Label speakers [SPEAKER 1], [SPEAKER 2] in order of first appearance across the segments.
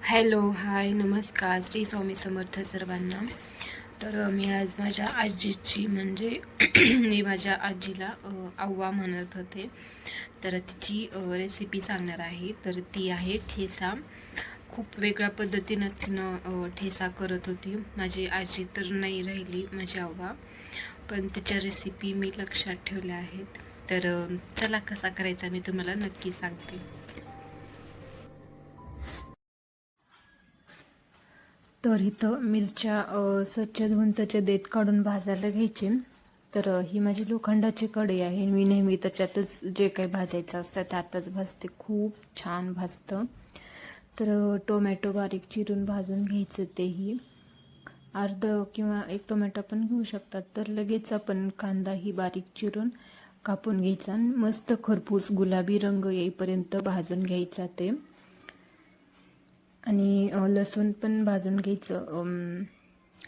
[SPEAKER 1] Hello, हाय, नमस्कार. श्री स्वामी समर्थ सर्वांना. तर मी आज माझ्या आजीची म्हणजे मी माझ्या आजीला अव्वा म्हणत होते. तर तिची रेसिपी सांगणार आहे. तर ती आहे ठेचा. खूप वेगळ्या पद्धतीनं तिनं ठेचा करत होती. माझी आजी तर नाही राहिली, माझी अव्वा, पण तिच्या रेसिपी मी लक्षात ठेवल्या आहेत. तर चला कसा करायचा मी तुम्हाला नक्की सांगते. तर इथं मिरच्या स्वच्छ धुवून त्याचे देठ काढून भाजायला घ्यायचे. तर ही माझी लोखंडाची कढई आहे. मी नेहमी त्याच्यातच जे काही भाजायचं असतं त्यातच भाजते. खूप छान भाजतं. तर टोमॅटो बारीक चिरून भाजून घ्यायचं, तेही अर्ध किंवा एक टोमॅटो पण घेऊ शकतात. तर लगेच आपण कांदाही बारीक चिरून कापून घ्यायचा आणि मस्त खरपूस गुलाबी रंग येईपर्यंत भाजून घ्यायचा ते. आणि लसूण पण भाजून घ्यायचं.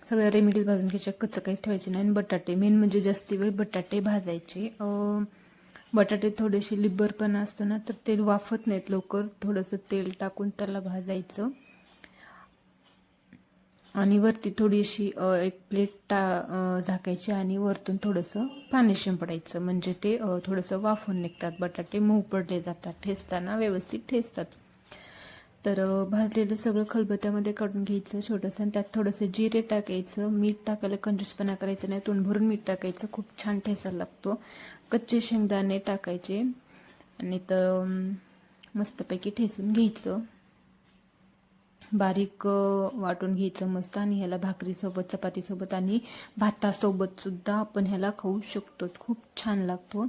[SPEAKER 1] सगळ्या रेमेडीज भाजून घ्यायच्या, कच्चं काहीच ठेवायचे नाही. आणि बटाटे मेन म्हणजे जास्त वेळ बटाटे भाजायचे. बटाटे थोडेसे लिब्बरपणा असतो ना, तर ते वाफत नाहीत लवकर. थोडंसं तेल टाकून त्याला भाजायचं आणि वरती थोडीशी एक प्लेट झाकायची आणि वरतून थोडंसं पाणी शिंपडायचं, म्हणजे ते थोडंसं वाफून निघतात. बटाटे मऊ पडले जातात, ठेचताना व्यवस्थित ठेचतात. तर भाजलेलं सगळं खलबत्त्यामध्ये काढून घ्यायचं छोटंसं, आणि त्यात थोडंसं जिरे टाकायचं. मीठ टाकायला कंजूसपणा करायचं नाही, तोंड भरून मीठ टाकायचं, खूप छान ठेचा लागतो. कच्चे शेंगदाणे टाकायचे आणि तर मस्तपैकी ठेचून घ्यायचं. बारीक वाटून घ्यायचं मस्त. आणि ह्याला भाकरीसोबत, चपातीसोबत आणि भातासोबत सुद्धा आपण ह्याला खाऊ शकतो. खूप छान लागतो,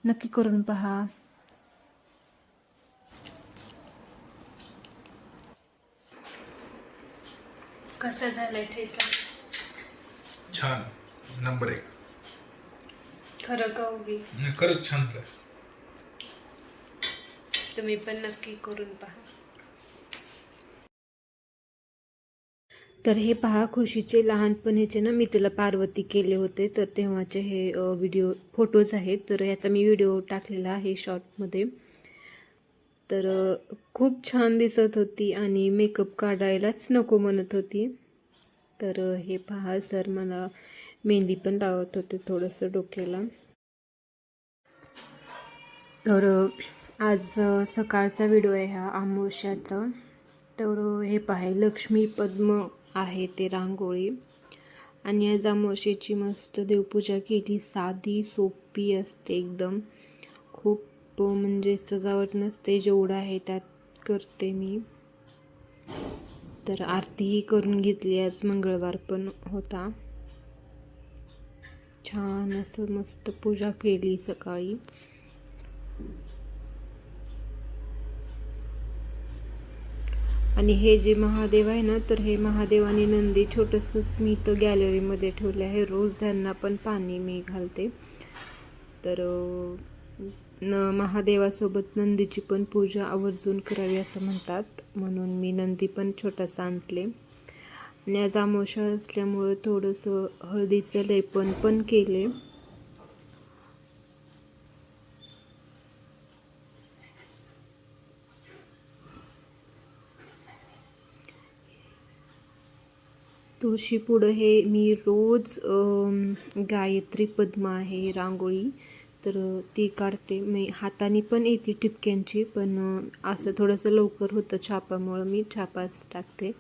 [SPEAKER 1] नक्की करून पहा. कसा झालाय ठेचा?
[SPEAKER 2] छान, नंबर 1.
[SPEAKER 1] खरं का उभी?
[SPEAKER 2] खरंच छान झालं.
[SPEAKER 1] तुम्ही पण नक्की करून पहा. तर हे पहा, खुशीचे लहानपणीचे ना मी तिला पार्वती केले होते, तर तेव्हाचे हे व्हिडिओ फोटोज आहेत. तर याचा मी व्हिडिओ टाकलेला आहे शॉर्टमध्ये. तर खूप छान दिसत होती आणि मेकअप काढायलाच नको म्हणत होती. तर हे पहा, सर मला मेहंदी पण लावत होते थोडंसं डोक्याला. तर आज सकाळचा व्हिडिओ आहे हा, अमावस्याचा. तर हे पहा, लक्ष्मी पद्म आहे ते रांगोळी. आणि आज अमावस्येची मस्त देवपूजा केली. साधी सोपी असते एकदम. खूप म्हणजे सजावट नसते, जेवढं आहे त्यात करते मी. तर आरतीही करून घेतली, आज मंगळवार पण होता. छान असं मस्त पूजा केली सकाळी. आणि हे जे महादेव आहे ना, तर हे महादेव आणि नंदी छोटंसं मी इथं गॅलरीमध्ये ठेवलं आहे. रोज त्यांना पण पाणी मी घालते. तर महादेवासोबत नंदीची पण पूजा आवर्जून करावी असं म्हणतात, म्हणून मी नंदी पण छोटासा आणले. आणि आज अमावस्या असल्यामुळं थोडंसं हळदीचं लेपन पण केले. तुळशी पुढं हे मी रोज गायत्री पद्म आहे रांगोळी, तर ती काढते मी. हाताने पण येते टिपक्यांची, पण असं थोडंसं लवकर होतं छापामुळं मी छापाच टाकते.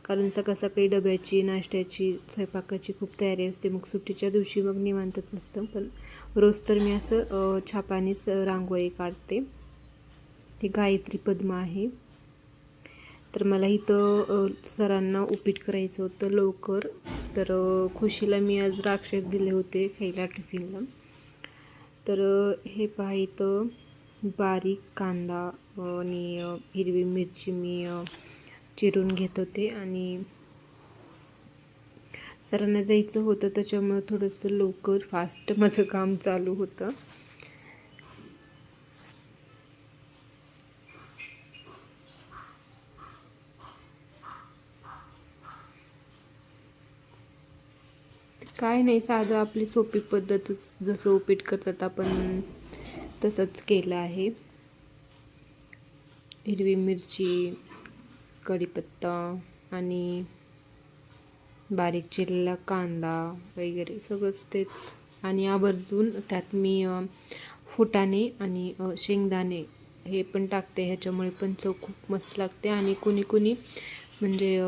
[SPEAKER 1] कारण सकाळ सकाळी डब्याची, नाश्त्याची, स्वयंपाकाची खूप तयारी असते. मग सुट्टीच्या दिवशी मग निवांतच असतं, पण रोज तर मी असं छापानेच रांगोळी काढते. हे गायत्री पद्म आहे. तर मला इथं सरांना उपीट करायचं होतं लवकर, तर खुशीला मी आज राक्षस दिले होते खायला टिफिनला. तर हे पहा, इथं बारीक कांदा आणि हिरवी मिरची मी चिरून घेत होते. आणि सरांना जायचं होतं त्याच्यामुळं थोडंसं लवकर फास्ट माझं काम चालू होतं. काय नाही, साधं आपली सोपी पद्धतच, जसं उपीट करतात आपण तसंच केलं आहे. हिरवी मिरची, कढीपत्ता आणि बारीक चिरलेला कांदा वगैरे सगळंच तेच. आणि आवर्जून त्यात मी फुटाणे आणि शेंगदाणे हे पण टाकते, ह्याच्यामुळे पण चव खूप मस्त लागते. आणि कुणी म्हणजे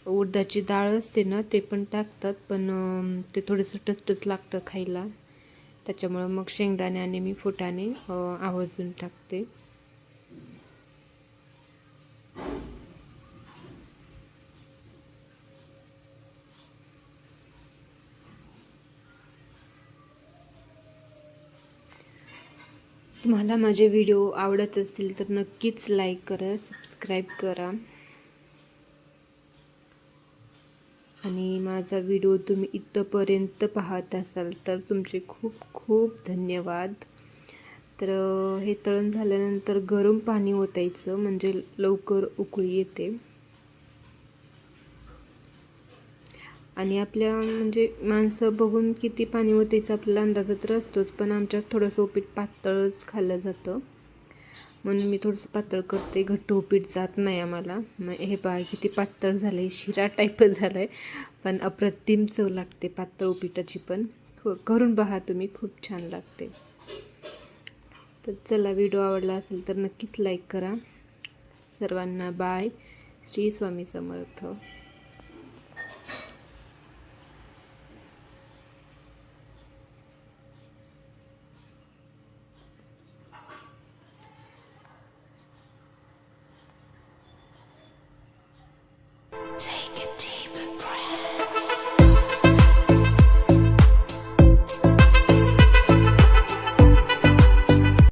[SPEAKER 1] उडदाची डाळ असते ना ते पण टाकतात, पण ते थोडंसं टचटच लागतं खायला, त्याच्यामुळं मग शेंगदाणे आणि मी फुटाणे आवर्जून टाकते. तुम्हाला माझे व्हिडिओ आवडत असतील तर नक्कीच लाईक करा, सबस्क्राईब करा. आणि माझा व्हिडिओ तुम्ही इथंपर्यंत पाहत असाल तर तुमचे खूप खूप धन्यवाद. तर हे तळण झाल्यानंतर गरम पाणी ओतायचं, म्हणजे लवकर उकळी येते. आणि आपल्या म्हणजे माणसं बघून किती पाणी ओतायचं आपल्याला अंदाजा तर असतोच, पण आमच्यात थोडंसं उपीट पातळच खाल्लं जातं, म्हणून मी थोडंसं पातळ करते. घट्ट उपीट जात नाही आम्हाला. मग हे पहा किती पातळ झालं आहे, शिरा टाईपच झालं आहे, पण अप्रतिम चव लागते पातळ उपीटाची पण. करून पहा तुम्ही, खूप छान लागते. तर चला, व्हिडिओ आवडला असेल तर नक्कीच लाईक करा. सर्वांना बाय. श्री स्वामी समर्थ.